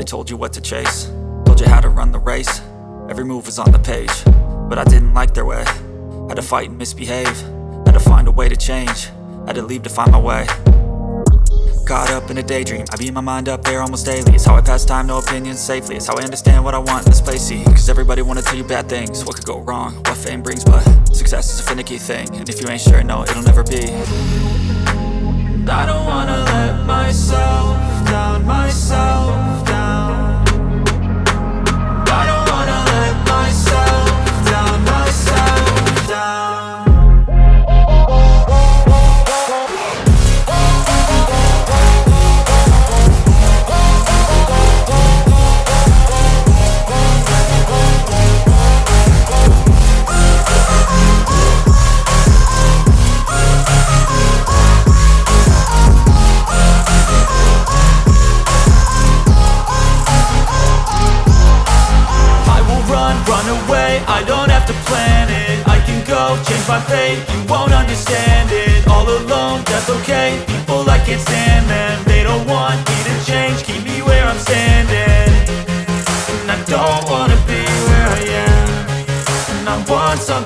told you what to chase, told you how to run the race. Every move was on the page, but I didn't like their way. Had to fight and misbehave, had to find a way to change, had to leave to find my way. Caught up in a daydream, I beat my mind up there almost daily. It's how I pass time, no opinions safely. It's how I understand what I want in this place, see. Cause everybody wanna tell you bad things, what could go wrong, what fame brings. But success is a finicky thing, and if you ain't sure, no, it'll never be. I don't wanna let myself down, myself down. I don't wanna let myself down, myself down. Run away, I don't have to plan it. I can go, change my fate, you won't understand it. All alone, that's okay, people I can't stand them. They don't want me to change, keep me where I'm standing. And I don't wanna be where I am. And I want something